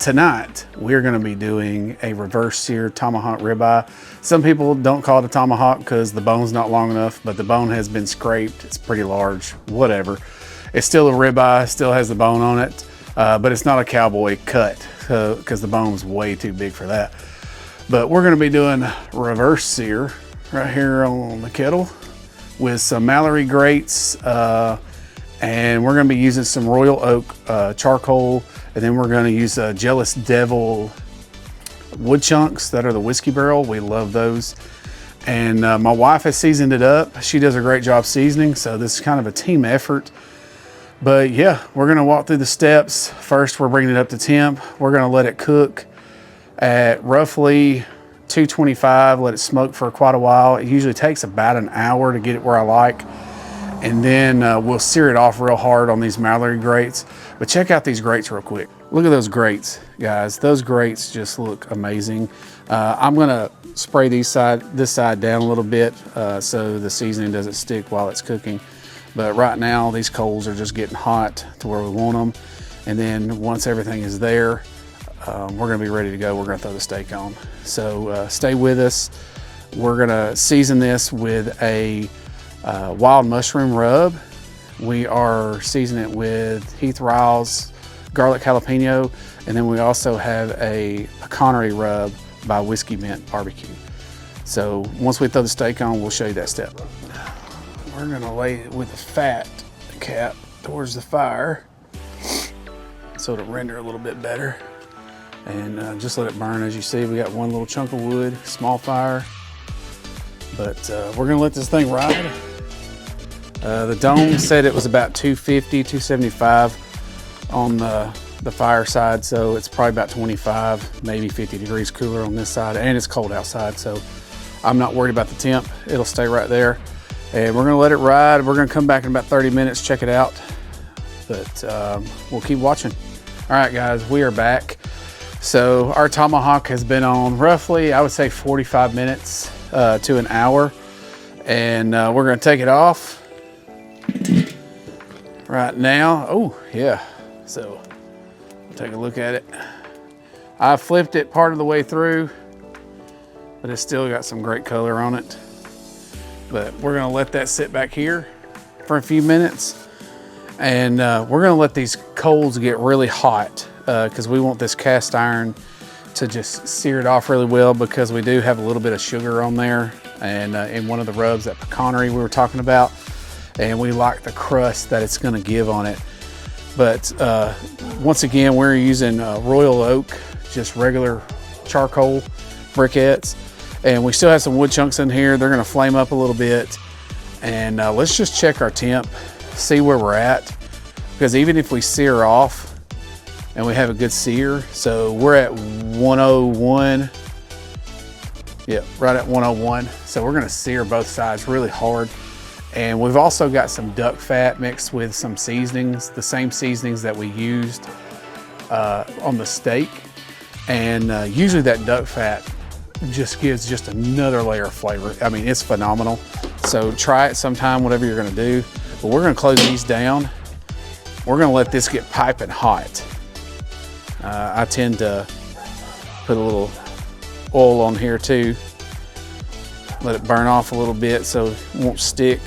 Tonight, we're gonna be doing a reverse seared tomahawk ribeye. Some people don't call it a tomahawk because the bone's not long enough, but the bone has been scraped. It's pretty large, whatever. It's still a ribeye, still has the bone on it, but it's not a cowboy cut because the bone's way too big for that. But we're gonna be doing reverse sear right here on the kettle with some Mallory grates, and we're gonna be using some Royal Oak charcoal, and then we're gonna use Jealous Devil wood chunks that are the whiskey barrel. We love those. And my wife has seasoned it up. She does a great job seasoning, so this is kind of a team effort. But yeah, we're gonna walk through the steps. First, we're bringing it up to temp. We're gonna let it cook at roughly 225, let it smoke for quite a while. It usually takes about an hour to get it where I like. And then we'll sear it off real hard on these Mallory grates. But check out these grates real quick. Look at those grates, guys. Those grates just look amazing. I'm gonna spray this side down a little bit so the seasoning doesn't stick while it's cooking. But right now, these coals are just getting hot to where we want them. And then once everything is there, we're gonna be ready to go. We're gonna throw the steak on. So stay with us. We're gonna season this with a wild mushroom rub. We are seasoning it with Heath Riles Garlics Jalapeño, and then we also have a Pecanerry rub by Whiskey Bent Barbecue. So once we throw the steak on, we'll show you that step. We're gonna lay it with the fat cap towards the fire so it'll render a little bit better. And just let it burn. As you see, we got one little chunk of wood, small fire, but we're gonna let this thing ride. The dome said it was about 250, 275 on the fire side, so it's probably about 25, maybe 50 degrees cooler on this side, and it's cold outside, so I'm not worried about the temp. It'll stay right there, and we're gonna let it ride. We're gonna come back in about 30 minutes, check it out, but we'll keep watching. All right, guys, we are back. So our tomahawk has been on roughly, I would say 45 minutes to an hour, and we're gonna take it off right now. Oh yeah, so take a look at it. I flipped it part of the way through, but it's still got some great color on it. But we're gonna let that sit back here for a few minutes, and we're gonna let these coals get really hot because we want this cast iron to just sear it off really well, because we do have a little bit of sugar on there, and in one of the rubs, that Pecanerry we were talking about, and we like the crust that it's gonna give on it. But once again, we're using Royal Oak, just regular charcoal briquettes, and we still have some wood chunks in here. They're gonna flame up a little bit, and let's just check our temp, see where we're at, because even if we sear off and we have a good sear, so we're at 101, yeah, right at 101. So we're gonna sear both sides really hard. And we've also got some duck fat mixed with some seasonings, the same seasonings that we used on the steak. And usually that duck fat just gives just another layer of flavor. I mean, it's phenomenal. So try it sometime, whatever you're gonna do. But we're gonna close these down. We're gonna let this get piping hot. I tend to put a little oil on here too. Let it burn off a little bit so it won't stick.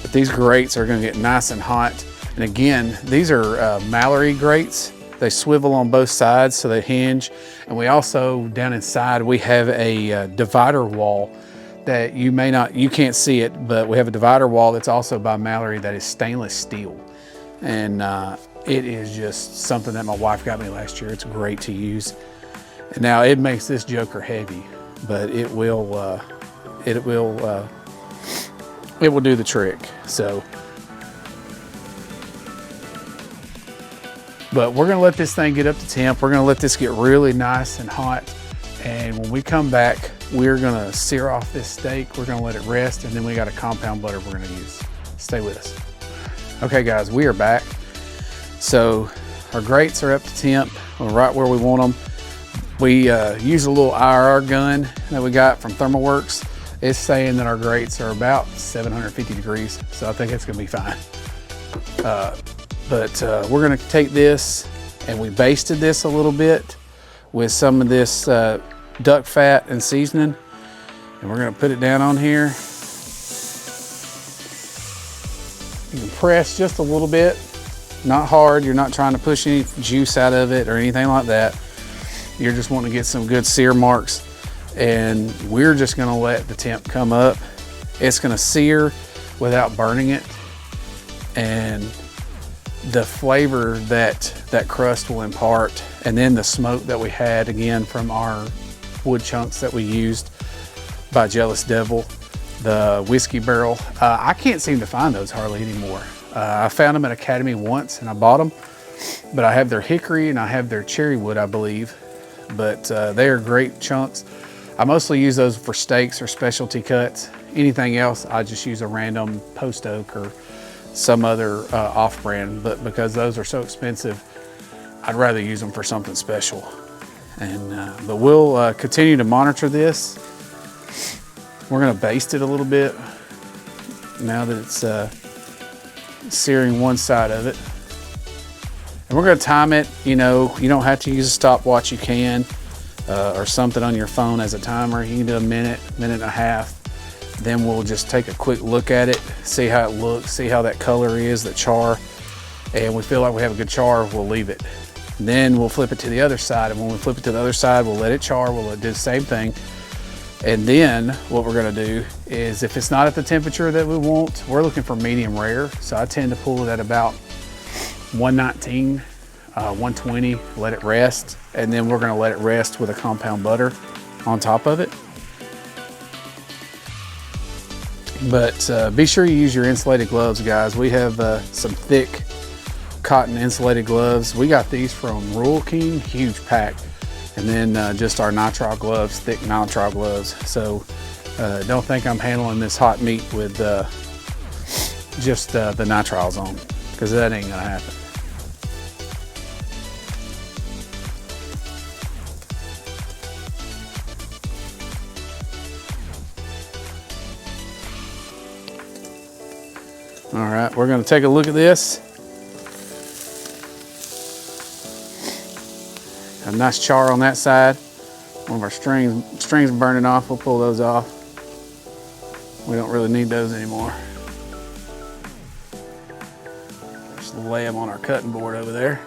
But these grates are gonna get nice and hot. And again, these are Mallory grates. They swivel on both sides so they hinge. And we also, down inside, we have a divider wall that you can't see it, but we have a divider wall that's also by Mallory that is stainless steel. And it is just something that my wife got me last year. It's great to use. And now it makes this joker heavy, but it will do the trick. So, but we're gonna let this thing get up to temp. We're gonna let this get really nice and hot. And when we come back, we're gonna sear off this steak. We're gonna let it rest, and then we got a compound butter we're gonna use. Stay with us. Okay guys, we are back. So our grates are up to temp. We're right where we want them. We use a little IR gun that we got from ThermalWorks. It's saying that our grates are about 750 degrees, so I think it's gonna be fine. But we're gonna take this, and we basted this a little bit with some of this duck fat and seasoning. And we're gonna put it down on here. You can press just a little bit, not hard. You're not trying to push any juice out of it or anything like that. You're just wanting to get some good sear marks. And we're just gonna let the temp come up. It's gonna sear without burning it. And the flavor that crust will impart, and then the smoke that we had again from our wood chunks that we used by Jealous Devil, the whiskey barrel. I can't seem to find those hardly anymore. I found them at Academy once and I bought them, but I have their hickory and I have their cherry wood, I believe. But they are great chunks. I mostly use those for steaks or specialty cuts. Anything else, I just use a random post oak or some other off-brand, but because those are so expensive, I'd rather use them for something special. And but we'll continue to monitor this. We're gonna baste it a little bit now that it's searing one side of it. And we're gonna time it. You know, you don't have to use a stopwatch, you can, or something on your phone as a timer. You can do a minute, minute and a half. Then we'll just take a quick look at it, see how it looks, see how that color is, the char. And we feel like we have a good char, we'll leave it. And then we'll flip it to the other side. And when we flip it to the other side, we'll let it char, we'll do the same thing. And then what we're gonna do is, if it's not at the temperature that we want, we're looking for medium rare. So I tend to pull it at about 119, 120, let it rest. And then we're gonna let it rest with a compound butter on top of it. But be sure you use your insulated gloves, guys. We have some thick cotton insulated gloves. We got these from Rural King, huge pack. And then just our nitrile gloves, thick nitrile gloves. So don't think I'm handling this hot meat with just the nitriles on, because that ain't gonna happen. All right, we're gonna take a look at this. A nice char on that side. One of our strings burning off, we'll pull those off. We don't really need those anymore. Just lay them on our cutting board over there.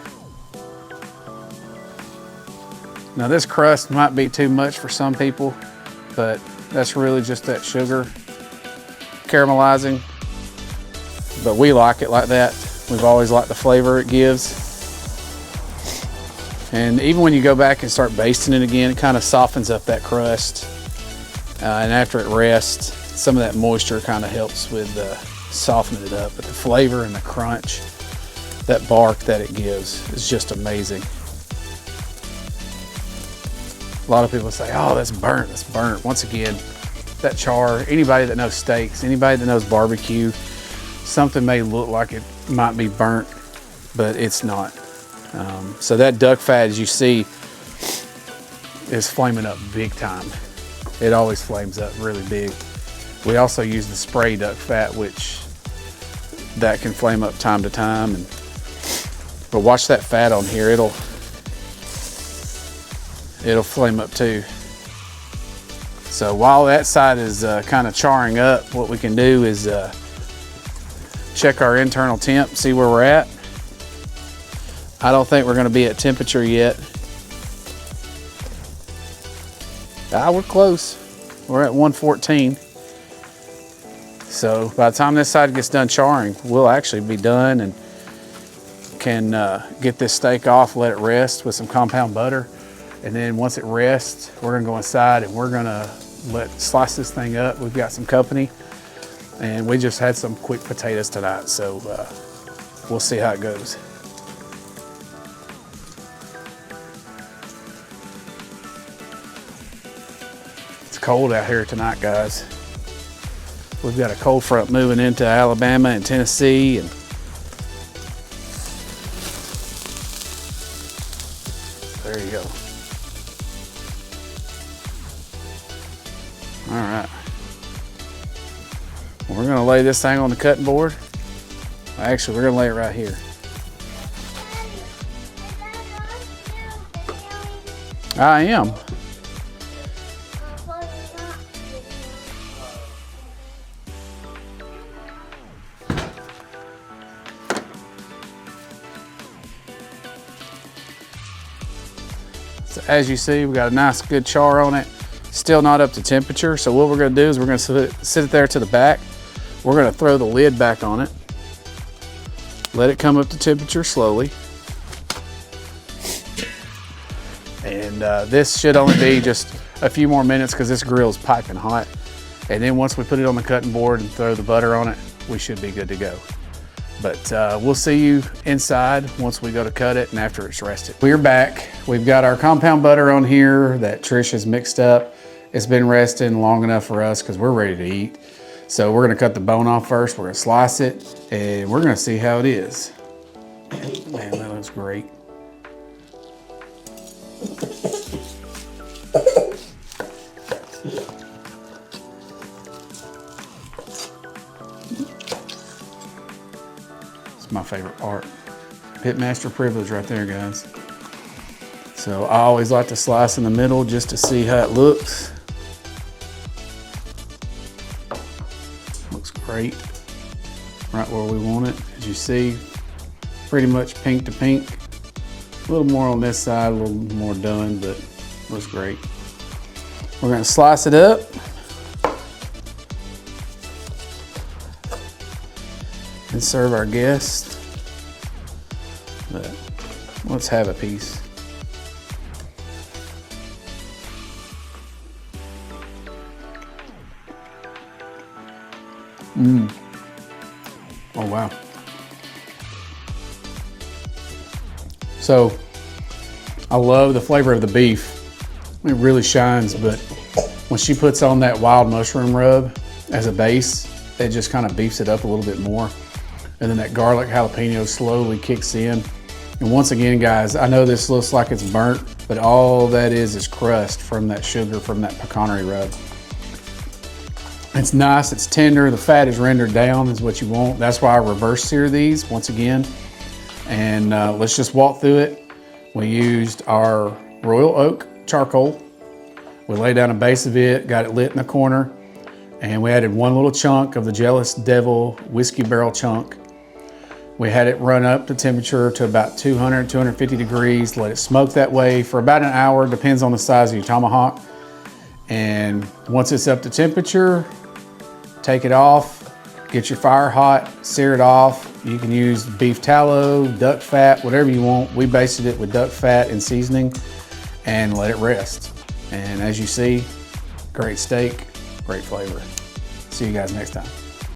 Now this crust might be too much for some people, but that's really just that sugar caramelizing. But we like it like that. We've always liked the flavor it gives. And even when you go back and start basting it again, it kind of softens up that crust. And after it rests, some of that moisture kind of helps with softening it up. But the flavor and the crunch, that bark that it gives is just amazing. A lot of people say, oh, that's burnt, that's burnt. Once again, that char, anybody that knows steaks, anybody that knows barbecue, something may look like it might be burnt, but it's not. So that duck fat, as you see, is flaming up big time. It always flames up really big. We also use the spray duck fat, which that can flame up time to time. But watch that fat on here, it'll flame up too. So while that side is kind of charring up, what we can do is check our internal temp, see where we're at. I don't think we're gonna be at temperature yet. We're close. We're at 114. So by the time this side gets done charring, we'll actually be done and can get this steak off, let it rest with some compound butter. And then once it rests, we're gonna go inside and we're gonna slice this thing up. We've got some company. And we just had some quick potatoes tonight, so we'll see how it goes. It's cold out here tonight, guys. We've got a cold front moving into Alabama and Tennessee, and there you go. All right. We're gonna lay this thing on the cutting board. Actually, we're gonna lay it right here. I am. So as you see, we got a nice good char on it. Still not up to temperature. So what we're gonna do is we're gonna sit it there to the back. We're gonna throw the lid back on it. Let it come up to temperature slowly. And this should only be just a few more minutes because this grill is piping hot. And then once we put it on the cutting board and throw the butter on it, we should be good to go. But we'll see you inside once we go to cut it and after it's rested. We're back. We've got our compound butter on here that Trish has mixed up. It's been resting long enough for us because we're ready to eat. So we're gonna cut the bone off first. We're gonna slice it and we're gonna see how it is. Man, that looks great. My favorite part. Pitmaster privilege right there, guys. So I always like to slice in the middle just to see how it looks. Looks great. Right where we want it. As you see, pretty much pink to pink. A little more on this side, a little more done, but looks great. We're gonna slice it up. And serve our guests. But let's have a piece. Oh wow. So I love the flavor of the beef. It really shines, but when she puts on that wild mushroom rub as a base, it just kind of beefs it up a little bit more. And then that garlic jalapeno slowly kicks in. And once again, guys, I know this looks like it's burnt, but all that is crust from that sugar, from that pecanery rub. It's nice, it's tender, the fat is rendered down is what you want. That's why I reverse sear these once again. And let's just walk through it. We used our royal oak charcoal. We laid down a base of it, got it lit in the corner, and we added one little chunk of the Jealous Devil whiskey barrel chunk. We had it run up to temperature to about 200, 250 degrees, let it smoke that way for about an hour, depends on the size of your tomahawk. And once it's up to temperature, take it off, get your fire hot, sear it off. You can use beef tallow, duck fat, whatever you want. We basted it with duck fat and seasoning and let it rest. And as you see, great steak, great flavor. See you guys next time.